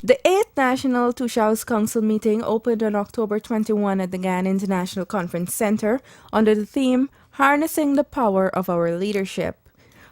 The 8th National Toshaos Council meeting opened on October 21 at the Ghana International Conference Center under the theme Harnessing the Power of Our Leadership.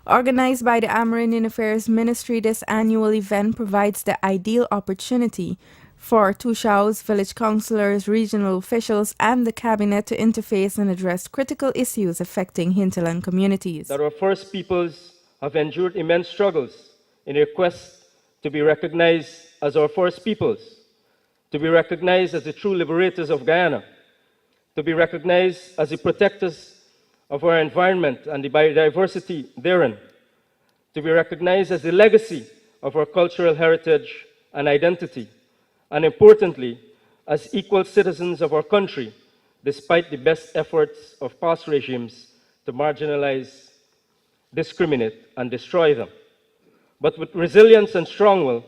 Organized by the Amerindian Affairs Ministry, this annual event provides the ideal opportunity for Toshaos, village councillors, regional officials, and the cabinet to interface and address critical issues affecting hinterland communities. That our First Peoples have endured immense struggles in their quest to be recognized as our First Peoples, to be recognized as the true liberators of Guyana, to be recognized as the protectors of our environment and the biodiversity therein, to be recognized as the legacy of our cultural heritage and identity, and importantly, as equal citizens of our country, despite the best efforts of past regimes to marginalize, discriminate, and destroy them. But with resilience and strong will,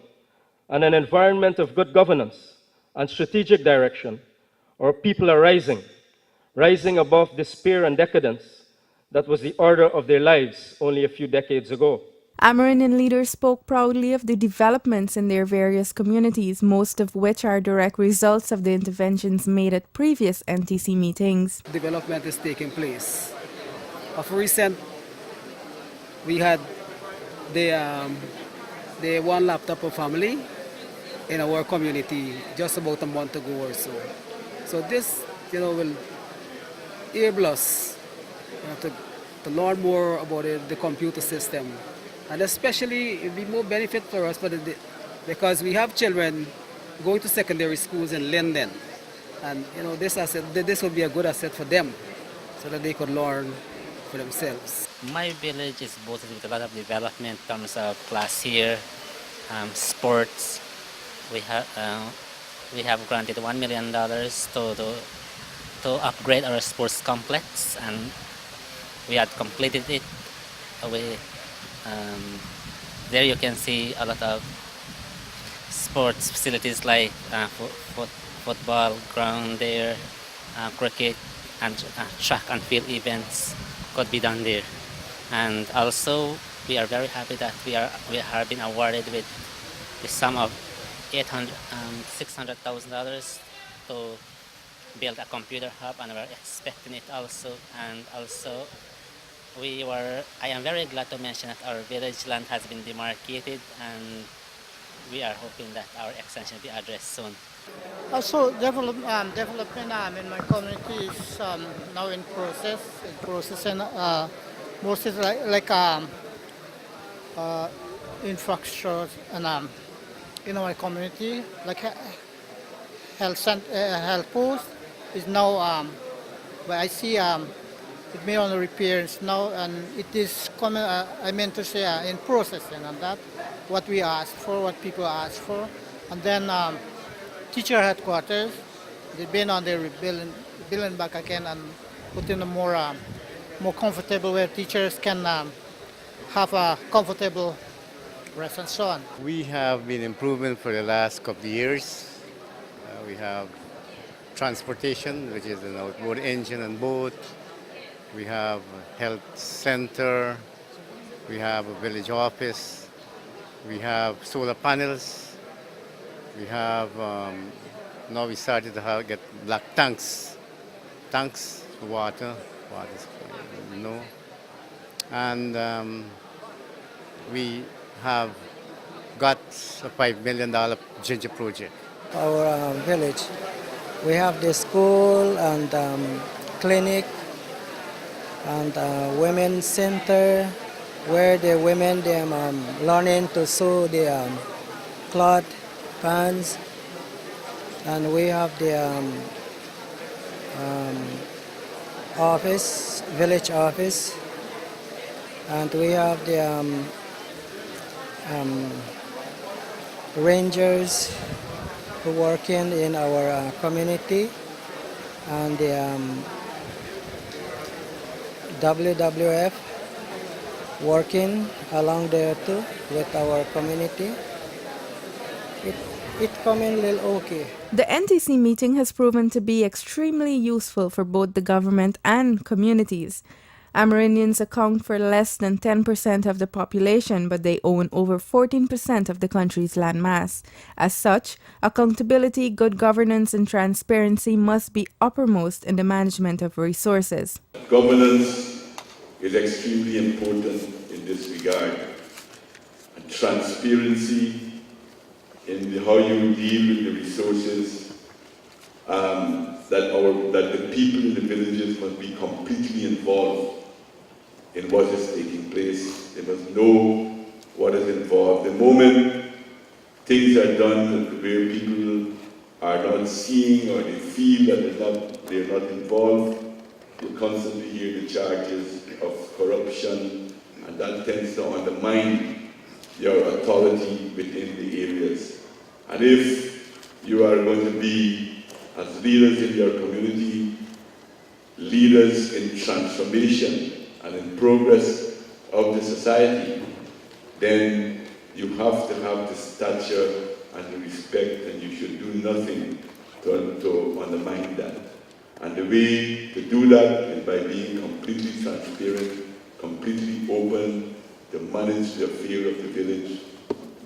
and an environment of good governance and strategic direction, our people are rising above despair and decadence that was the order of their lives only a few decades ago. Amerindian leaders spoke proudly of the developments in their various communities, most of which are direct results of the interventions made at previous NTC meetings. Development is taking place. Of recent, we had the one laptop per family in our community just about a month ago or so. So this, will enable us to learn more about the computer system, and especially it'll be more benefit for us because we have children going to secondary schools in Linden, and this will be a good asset for them, so that they could learn for themselves. My village is boosted with a lot of development in terms of class here, sports. We have granted $1 million to upgrade our sports complex, and we had completed it. There you can see a lot of sports facilities like football ground there, cricket, and track and field events could be done there. And also, we are very happy that we have been awarded with the sum of $600,000 to build a computer hub, and we're expecting it also. And also, I am very glad to mention that our village land has been demarcated, and we are hoping that our extension will be addressed soon. Also, development in my community is now in process, and mostly like infrastructure and in my community, like health post is now. But I see it may on repairs now, and it is coming. I meant to say in processing, and that what we asked for, what people asked for, and then teacher headquarters. They've been on the building back again and put in a more comfortable where teachers can have a comfortable rest and so on. We have been improving for the last couple of years. We have transportation, which is an outboard engine and boat. We have a health center. We have a village office. We have solar panels. We have, now we started to get black tanks for water, and we have got a $5 million ginger project. Our village, we have the school and clinic and women's center where the women learning to sew the cloth pants, and we have the office, village office, and we have the rangers who working in our community, and the WWF working along there too with our community. It coming little okay. The NTC meeting has proven to be extremely useful for both the government and communities. Amerindians account for less than 10% of the population, but they own over 14% of the country's landmass. As such, accountability, good governance, and transparency must be uppermost in the management of resources. Governance is extremely important in this regard. And transparency in how you deal with the resources, that the people in the villages must be completely involved in what is taking place. They must know what is involved. The moment things are done where people are not seeing or they feel that they're not involved, you constantly hear the charges of corruption, and that tends to undermine your authority within the areas. And if you are going to be, as leaders in your community, leaders in transformation and in progress of the society, then you have to have the stature and the respect, and you should do nothing to undermine that. And the way to do that is by being completely transparent, completely open, to manage the affair of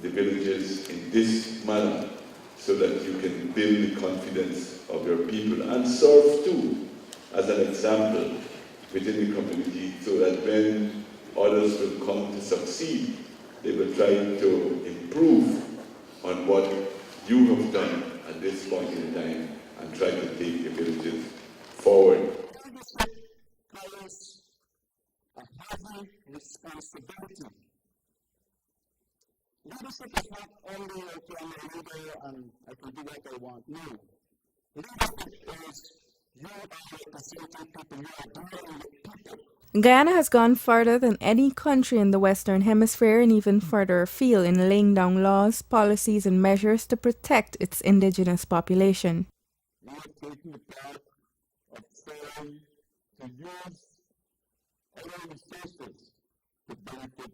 the villages in this manner, so that you can build the confidence of your people and serve too as an example within the community, so that when others will come to succeed, they will try to improve on what you have done at this point in time and try to take the villages forward. Carries a heavy responsibility. Leadership is not only okay, I'm a leader and I can do what I want. No. Leadership is you are representing people, you are dealing with people. Guyana has gone farther than any country in the Western Hemisphere and even further afield in laying down laws, policies, and measures to protect its indigenous population. We are taking the path of trying to use our resources to benefit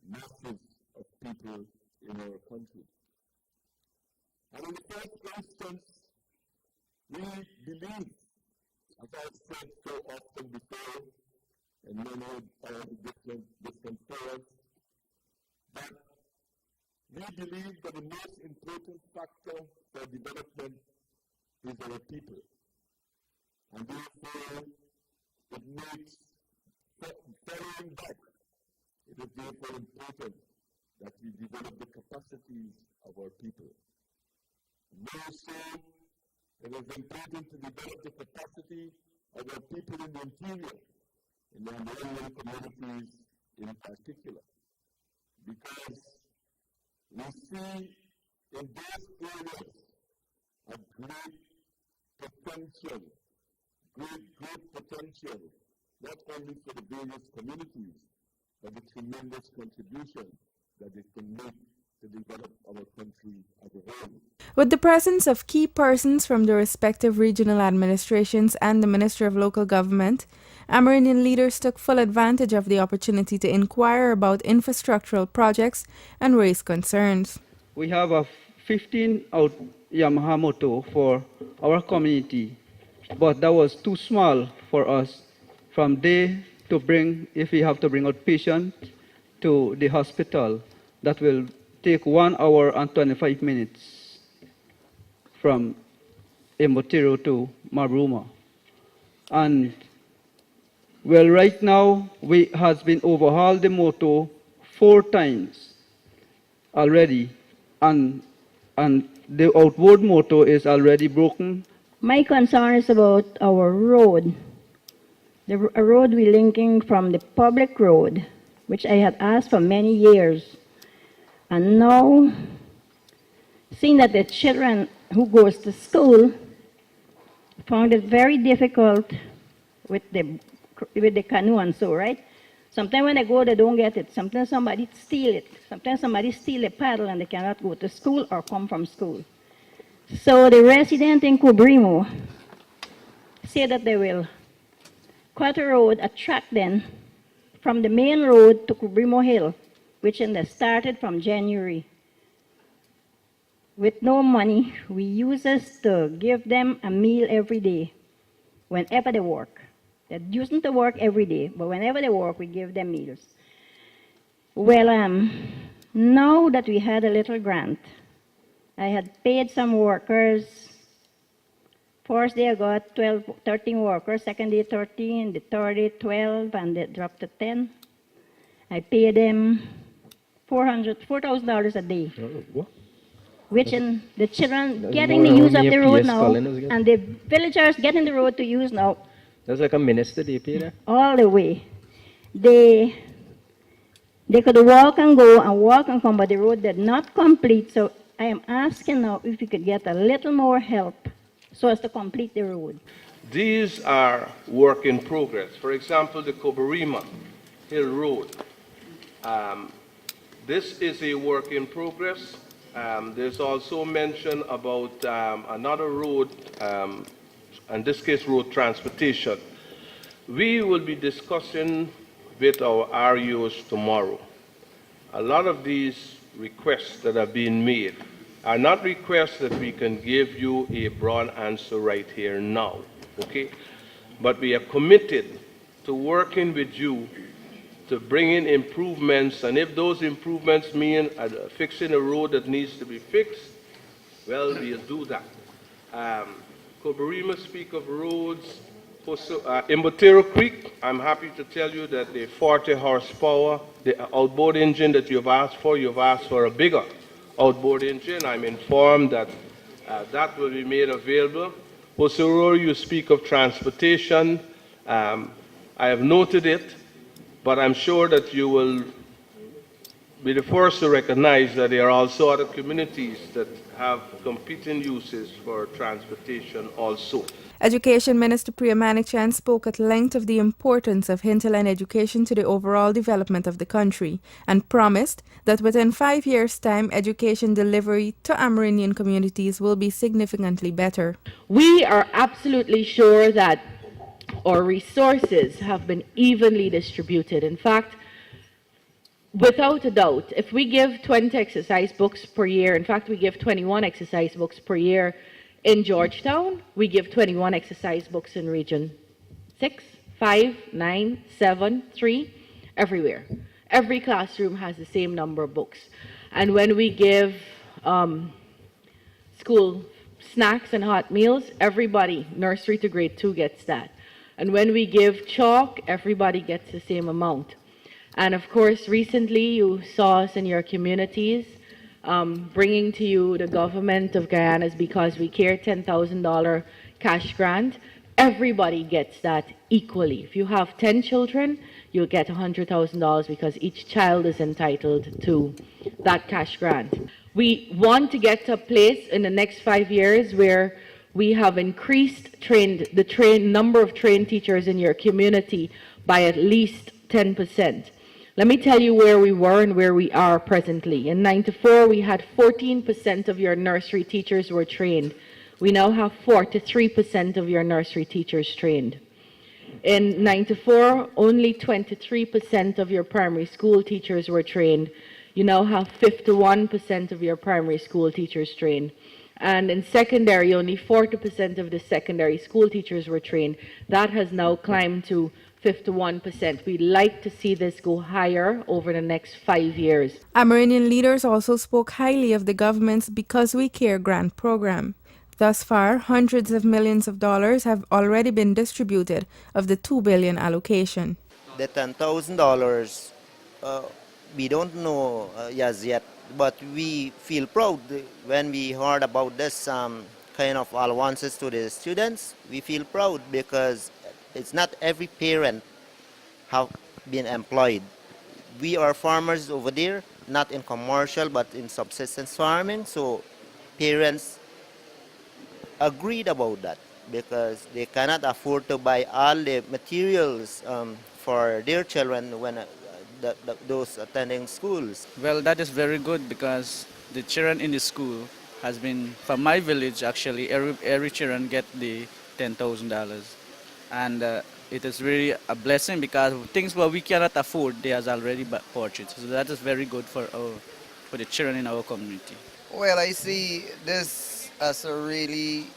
masses of people in our country. And in the first instance, we believe, as I've said so often before, in many different forums, that we believe that the most important factor for development is our people. And therefore, it makes, following that, it is therefore important that we develop the capacities of our people. More so, it is important to develop the capacity of our people in the interior, in the Amerindian communities in particular, because we see in those areas a great potential, not only for the various communities, but the tremendous contribution that it can make to develop our country as a whole. With the presence of key persons from the respective regional administrations and the Ministry of Local Government, Amerindian leaders took full advantage of the opportunity to inquire about infrastructural projects and raise concerns. We have a 15-out Yamaha motor for our community, but that was too small for us from there to bring, if we have to bring out patients to the hospital, that will take 1 hour and 25 minutes from Embotero to Maruma. And well, right now, we has been overhauled the motor 4 times already, and the outboard motor is already broken. My concern is about our road. The road we're linking from the public road, which I had asked for many years. And now, seeing that the children who goes to school found it very difficult with the canoe and so, right? Sometimes when they go, they don't get it. Sometimes somebody steal it. Sometimes somebody steal a paddle and they cannot go to school or come from school. So the resident in Kubrimo say that they will cut a road, a track then, from the main road to Kubrimo Hill, which they started from January. With no money, we use us to give them a meal every day, whenever they work. They used to work every day, but whenever they work, we give them meals. Well, now that we had a little grant, I had paid some workers. First day I got 12, 13 workers, second day 13, the third day 12, and they dropped to 10. I paid them $4,000 a day, which in the children getting the use of the road now, and the villagers getting the road to use now. That's like a minister they pay there. All the way. They could walk and go and walk and come, but the road did not complete. So I am asking now if we could get a little more help so as to complete the road. These are work in progress. For example, the Kobarima Hill Road. This is a work in progress. There's also mention about another road, in this case road transportation. We will be discussing with our RUs tomorrow. A lot of these requests that are being made are not requests that we can give you a broad answer right here now, okay? But we are committed to working with you to bring in improvements, and if those improvements mean fixing a road that needs to be fixed, well, we'll do that. Kobarima speak of roads. In Botero Creek, I'm happy to tell you that the 40 horsepower, the outboard engine that you've asked for a bigger outboard engine. I'm informed that that will be made available. Bosoro, you speak of transportation. I have noted it, but I'm sure that you will be the first to recognize that there are also other communities that have competing uses for transportation also. Education Minister Priya Manichan spoke at length of the importance of hinterland education to the overall development of the country and promised that within 5 years' time, education delivery to Amerindian communities will be significantly better. We are absolutely sure that our resources have been evenly distributed. In fact, without a doubt, if we give 20 exercise books per year, in fact, we give 21 exercise books per year in Georgetown, we give 21 exercise books in Region 6, 5, 9, 7, 3, everywhere. Every classroom has the same number of books. And when we give school snacks and hot meals, everybody, nursery to grade 2, gets that. And when we give chalk, everybody gets the same amount. And of course, recently you saw us in your communities bringing to you the government of Guyana's Because We Care $10,000 cash grant. Everybody gets that equally. If you have 10 children, you'll get $100,000 because each child is entitled to that cash grant. We want to get to a place in the next 5 years where we have increased the number of trained teachers in your community by at least 10%. Let me tell you where we were and where we are presently. In 94, we had 14% of your nursery teachers were trained. We now have 43% of your nursery teachers trained. In 94, only 23% of your primary school teachers were trained. You now have 51% of your primary school teachers trained. And in secondary, only 40% of the secondary school teachers were trained. That has now climbed to 51%. We'd like to see this go higher over the next 5 years. Amerindian leaders also spoke highly of the government's Because We Care grant program. Thus far, hundreds of millions of dollars have already been distributed of the $2 billion allocation. The $10,000, we don't know as yet, but we feel proud when we heard about this kind of allowances to the students. We feel proud because it's not every parent have been employed. We are farmers over there, not in commercial but in subsistence farming, so parents agreed about that because they cannot afford to buy all the materials for their children when those attending schools. Well, that is very good because the children in the school has been, from my village actually, every children get the $10,000. And it is really a blessing because things what we cannot afford, they has already purchased. So that is very good for the children in our community. Well, I see this as a really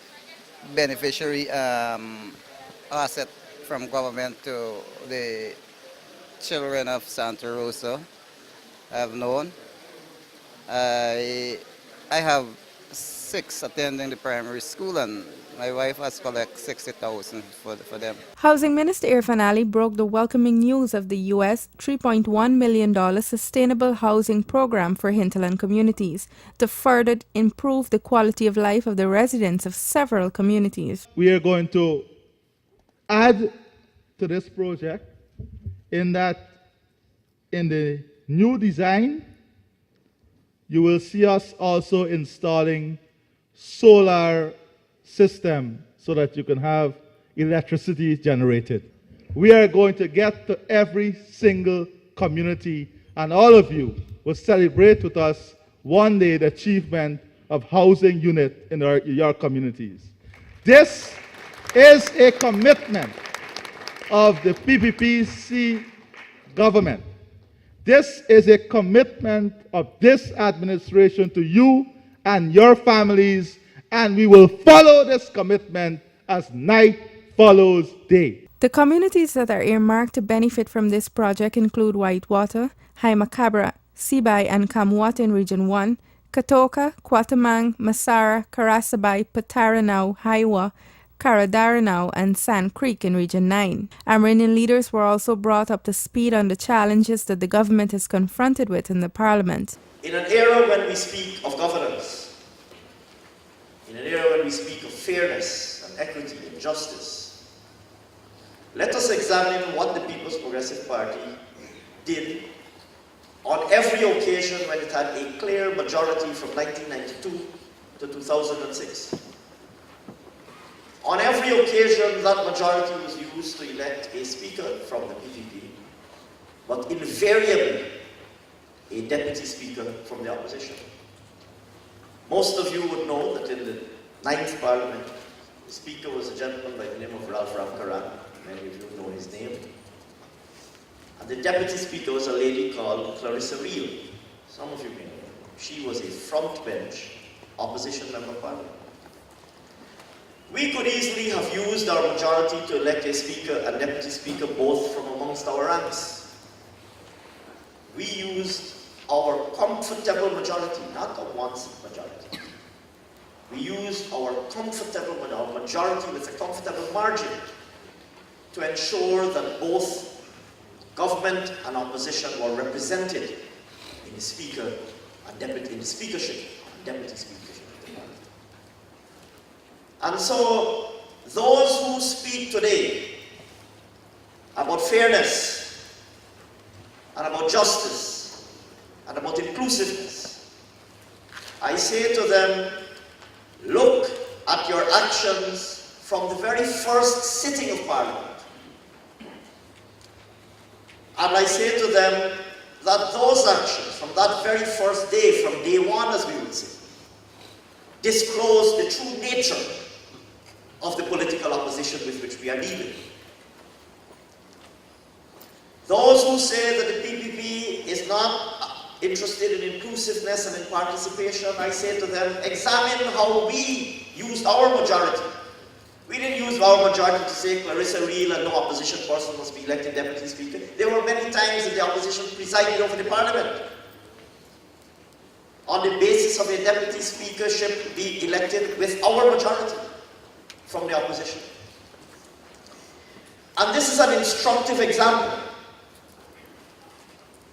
beneficiary asset from government to the children of Santa Rosa I've known. I have 6 attending the primary school, and my wife has collected 60,000 for them. Housing Minister Irfan Ali broke the welcoming news of the U.S. $3.1 million sustainable housing program for hinterland communities to further improve the quality of life of the residents of several communities. We are going to add to this project in that in the new design, you will see us also installing solar system so that you can have electricity generated. We are going to get to every single community, and all of you will celebrate with us one day the achievement of housing unit in your communities. This is a commitment of the PPPC government. This is a commitment of this administration to you and your families, and we will follow this commitment as night follows day. The communities that are earmarked to benefit from this project include Whitewater, Haimacabra, Sibai, and Kamwat in Region 1, Katoka, Quatamang, Masara, Karasabai, Pataranao, Haiwa, Karadaranao, and Sand Creek in Region 9. Amerindian leaders were also brought up to speed on the challenges that the government is confronted with in the Parliament. In an era when we speak of governance, in an era when we speak of fairness and equity and justice, let us examine what the People's Progressive Party did on every occasion when it had a clear majority from 1992 to 2006. On every occasion, that majority was used to elect a speaker from the PPP, but invariably a deputy speaker from the opposition. Most of you would know that in the 9th Parliament, the speaker was a gentleman by the name of Ralph Ramkaran. Many of you know his name. And the deputy speaker was a lady called Clarissa Reel. Some of you may know her. She was a front bench opposition member of Parliament. We could easily have used our majority to elect a speaker and deputy speaker both from amongst our ranks. We used our comfortable majority, not a one-seat majority. We used our majority with a comfortable margin to ensure that both government and opposition were represented in the speaker and deputy, in the speakership and deputy speakership. And so, those who speak today about fairness and about justice and about inclusiveness, I say to them, look at your actions from the very first sitting of Parliament. And I say to them that those actions from that very first day, from day one as we would say, disclose the true nature of the political opposition with which we are dealing. Those who say that the PPP is not interested in inclusiveness and in participation, I say to them, examine how we used our majority. We didn't use our majority to say Clarissa Reel and no opposition person must be elected deputy speaker. There were many times that the opposition presided over the Parliament on the basis of a deputy speakership be elected with our majority from the opposition. And this is an instructive example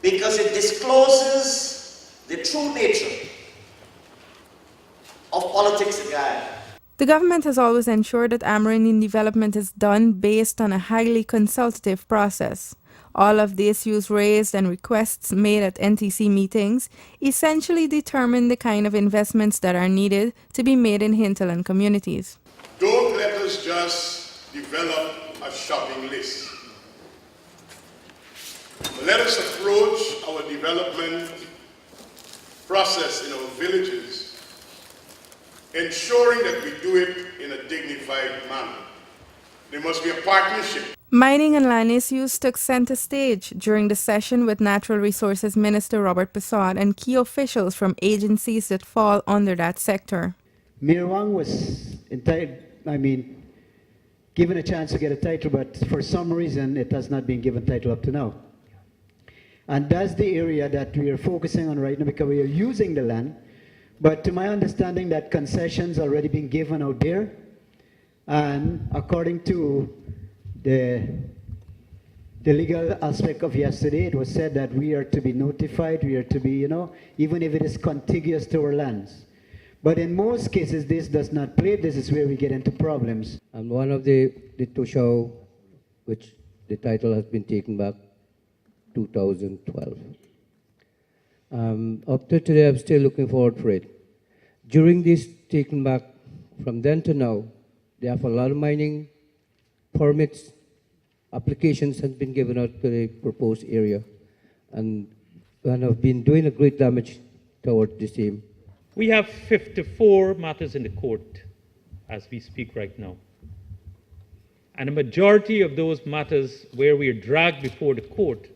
because it discloses the true nature of politics in Guyana. The government has always ensured that Amerindian development is done based on a highly consultative process. All of the issues raised and requests made at NTC meetings essentially determine the kind of investments that are needed to be made in hinterland communities. Don't let us just develop a shopping list. Let us approach our development process in our villages, ensuring that we do it in a dignified manner. There must be a partnership. Mining and land issues took center stage during the session with Natural Resources Minister Robert Persaud and key officials from agencies that fall under that sector. Mayor Wang was given a chance to get a title, but for some reason it has not been given title up to now. And that's the area that we are focusing on right now because we are using the land. But to my understanding, that concessions already been given out there. And according to the legal aspect of yesterday, it was said that we are to be notified, we are to be, even if it is contiguous to our lands. But in most cases, this does not play. This is where we get into problems. I'm one of the Toshaos, which the title has been taken back 2012. Up to today, I'm still looking forward for it. During this taken back, from then to now, they have a lot of mining permits, applications have been given out to the proposed area, and have been doing a great damage toward the same. We have 54 matters in the court as we speak right now. And a majority of those matters where we are dragged before the court,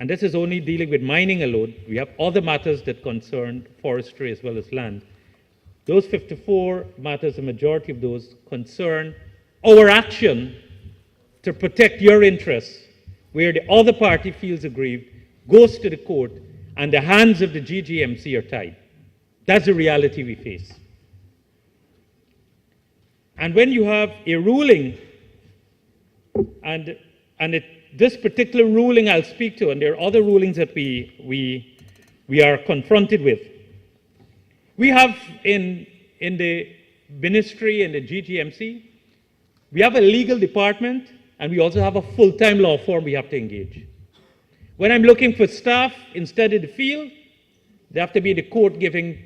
and this is only dealing with mining alone, we have other matters that concern forestry as well as land. Those 54 matters, a majority of those concern our action to protect your interests, where the other party feels aggrieved, goes to the court, and the hands of the GGMC are tied. That's the reality we face. And when you have a ruling, this particular ruling I'll speak to, and there are other rulings that we are confronted with. We have in the ministry and the GGMC, we have a legal department, and we also have a full-time law firm we have to engage. When I'm looking for staff, instead of the field, they have to be in the court giving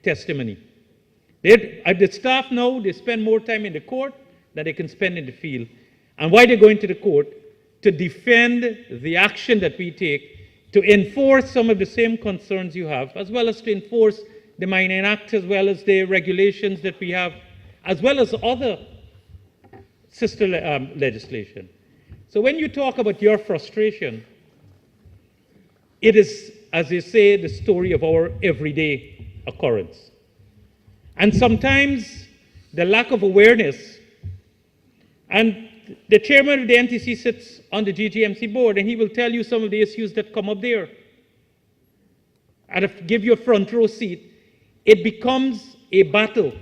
testimony. The staff now, they spend more time in the court than they can spend in the field. And why they're going to the court? To defend the action that we take, to enforce some of the same concerns you have, as well as to enforce the Mining Act, as well as the regulations that we have, as well as other sister legislation. So when you talk about your frustration, it is, as they say, the story of our everyday occurrence. And sometimes the lack of awareness, and the chairman of the NTC sits on the GGMC board, and he will tell you some of the issues that come up there. And if give you a front row seat, it becomes a battle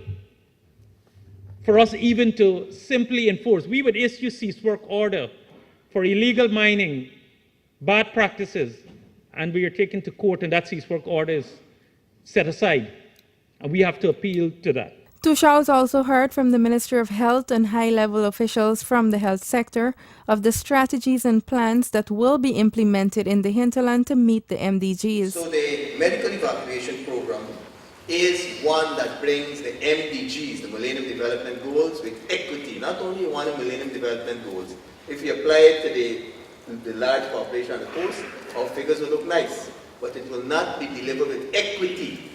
for us even to simply enforce. We would issue cease work order for illegal mining, bad practices, and we are taken to court, and that cease work order is set aside. And we have to appeal to that. Toshaos also heard from the Ministry of Health and high-level officials from the health sector of the strategies and plans that will be implemented in the hinterland to meet the MDGs. So the medical evacuation program is one that brings the MDGs, the Millennium Development Goals, with equity, not only one of Millennium Development Goals. If you apply it to the large population on the coast, our figures will look nice, but it will not be delivered with equity.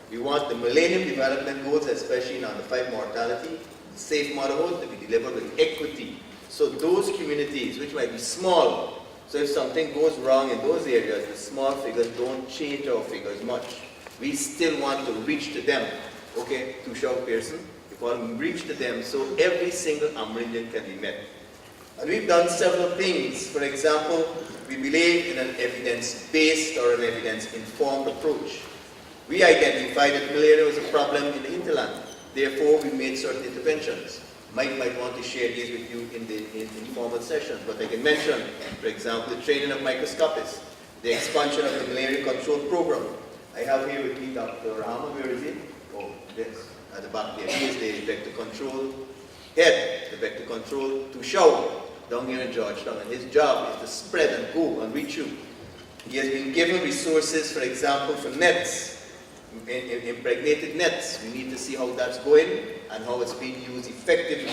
We want the Millennium Development Goals, especially in under 5 mortality, safe motherhood, to be delivered with equity. So those communities, which might be small, so if something goes wrong in those areas, the small figures don't change our figures much. We still want to reach to them, okay, Toshaos Pearson, we want to reach to them so every single Amerindian can be met. And we've done several things. For example, we believe in an evidence-based or an evidence-informed approach. We identified that malaria was a problem in the hinterland. Therefore, we made certain interventions. Mike might want to share these with you in the informal session, but I can mention, for example, the training of microscopists, the expansion of the malaria control program. I have here with me Dr. Rahama. Where is he? Oh, yes, at the back there. He is the vector control head, the vector control Toshaos down here in Georgetown, and his job is to spread and go and reach you. He has been given resources, for example, for nets, impregnated nets. We need to see how that's going and how it's being used effectively.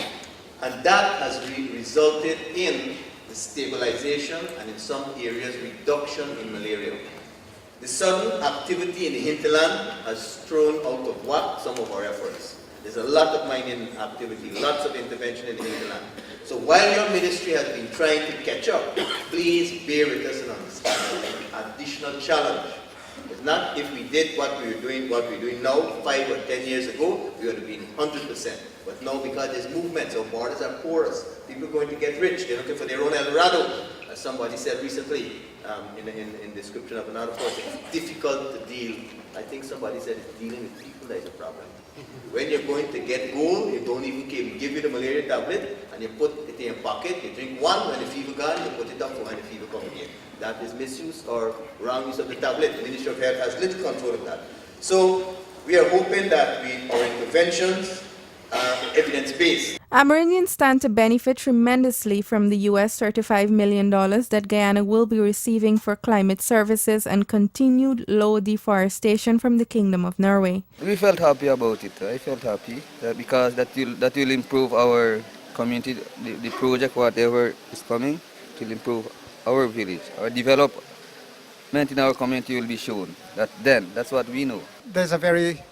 And that has resulted in the stabilization and in some areas reduction in malaria. The sudden activity in the hinterland has thrown out of whack some of our efforts. There's a lot of mining activity, lots of intervention in the hinterland. So while your ministry has been trying to catch up, please bear with us and understand an additional challenge. It's not if we did what we're doing now, 5 or 10 years ago, we would have been 100%. But now, because there's movements, our borders are porous, people are going to get rich. They're looking for their own El Dorado, as somebody said recently in description of another person. It's difficult to deal. I think somebody said it's dealing with people that is a problem. When you're going to get gold, you don't even give you the malaria tablet, and you put it in your pocket, you drink one, when the fever gone, you put it up for when the fever comes again. That is misuse or wrong use of the tablet. The Ministry of Health has little control of that. So we are hoping that our interventions are evidence-based. Amerindians stand to benefit tremendously from the US $35 million that Guyana will be receiving for climate services and continued low deforestation from the Kingdom of Norway. We felt happy about it. I felt happy because that will improve our community, the project, whatever is coming, will improve our village. Our development in our community will be shown. That's what we know. There's a very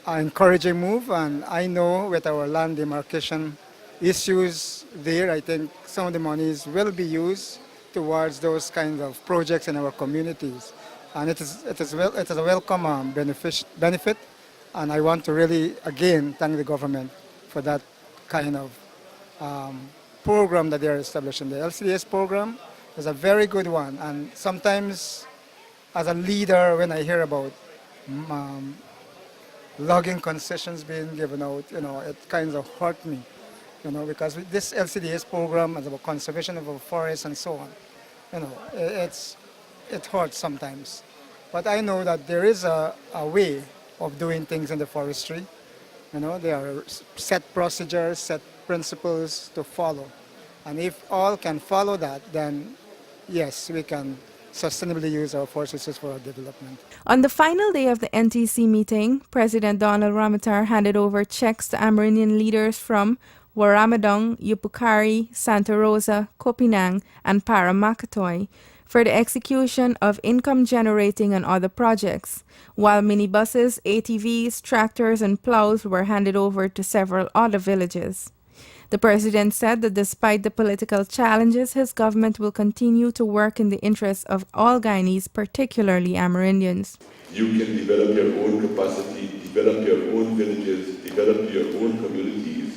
encouraging move, and I know with our land demarcation issues there, I think some of the monies will be used towards those kinds of projects in our communities, and it is a welcome benefit, and I want to really again thank the government for that kind of program that they are establishing. The LCDS program is a very good one, and sometimes as a leader, when I hear about logging concessions being given out, it kind of hurt me, because with this LCDS program is about conservation of our forests and so on. It hurts sometimes. But I know that there is a way of doing things in the forestry. There are set procedures, set principles to follow. And if all can follow that, then yes, we can sustainably use our forest resources for our development. On the final day of the NTC meeting, President Donald Ramotar handed over checks to Amerindian leaders from Warramadong, Yupukari, Santa Rosa, Kopinang, and Paramakatoy for the execution of income-generating and other projects, while minibuses, ATVs, tractors, and plows were handed over to several other villages. The president said that despite the political challenges, his government will continue to work in the interests of all Guyanese, particularly Amerindians. You can develop your own capacity, develop your own villages, develop your own communities,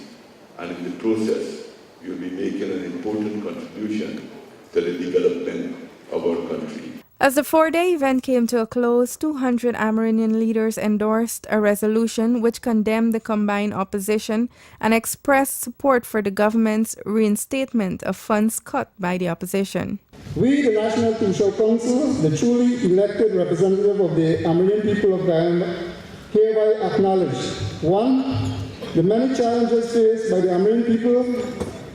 and in the process, you'll be making an important contribution to the development of our country. As the 4-day event came to a close, 200 Amerindian leaders endorsed a resolution which condemned the combined opposition and expressed support for the government's reinstatement of funds cut by the opposition. We, the National Toshaos Council, the truly elected representative of the Amerindian people of Guyana, hereby acknowledge: 1. The many challenges faced by the Amerindian people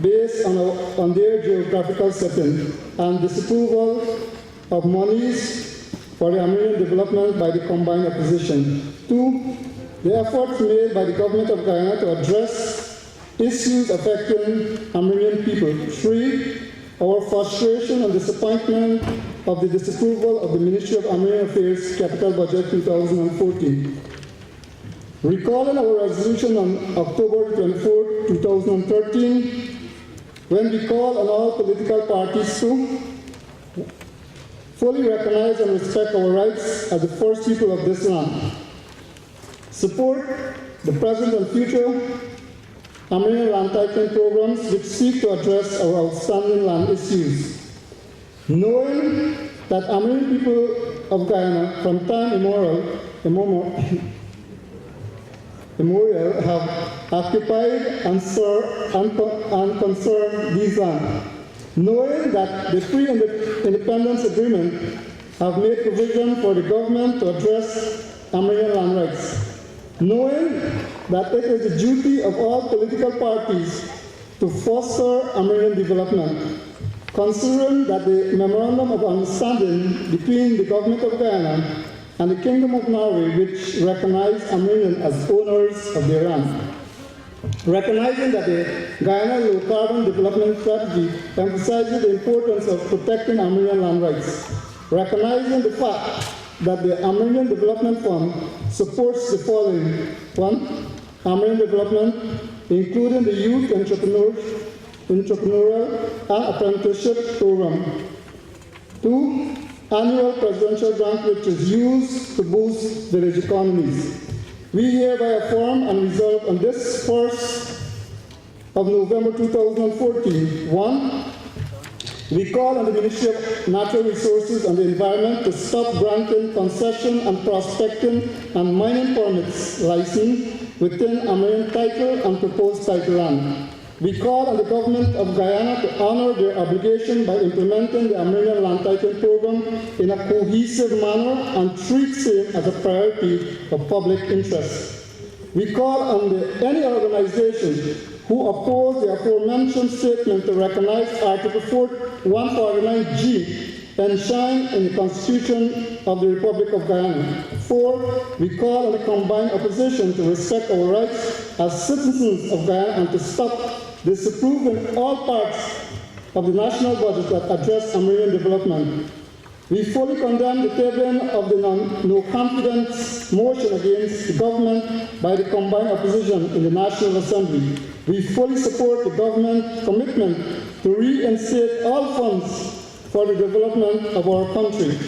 based on their geographical setting and disapproval of monies for the Amerindian development by the combined opposition. 2. The efforts made by the government of Guyana to address issues affecting Amerindian people. 3. Our frustration and disappointment of the disapproval of the Ministry of Amerindian Affairs Capital Budget 2014. Recalling our resolution on October 24, 2013, when we call on all political parties to fully recognize and respect our rights as the first people of this land, support the present and future Amerindian land titling programs which seek to address our outstanding land issues, knowing that Amerindian people of Guyana from time immemorial have occupied and served and conserved these lands, knowing that the Free Independence Agreement have made provision for the government to address Amerindian land rights, knowing that it is the duty of all political parties to foster Amerindian development, considering that the Memorandum of Understanding between the Government of Guyana and the Kingdom of Norway, which recognize Amerindians as owners of their land. Recognizing that the Guyana Low Carbon Development Strategy emphasizes the importance of protecting Amerindian land rights. Recognizing the fact that the Amerindian Development Fund supports the following: 1. Amerindian development, including the youth entrepreneurial and apprenticeship program. 2. Annual presidential grant which is used to boost village economies. We hereby affirm and resolve on this 1st of November 2014, 1. We call on the Ministry of Natural Resources and the Environment to stop granting concession and prospecting and mining permits license within Amerindian title and proposed title land. We call on the government of Guyana to honor their obligation by implementing the Amerindian land titling program in a cohesive manner and treat same as a priority of public interest. We call on any organization who oppose the aforementioned statement to recognize Article 149G enshrined in the Constitution of the Republic of Guyana. 4, we call on the combined opposition to respect our rights as citizens of Guyana and to stop disapproving all parts of the national budget that address Amerindian development. We fully condemn the tabling of the no confidence motion against the government by the combined opposition in the National Assembly. We fully support the government's commitment to reinstate all funds for the development of our country.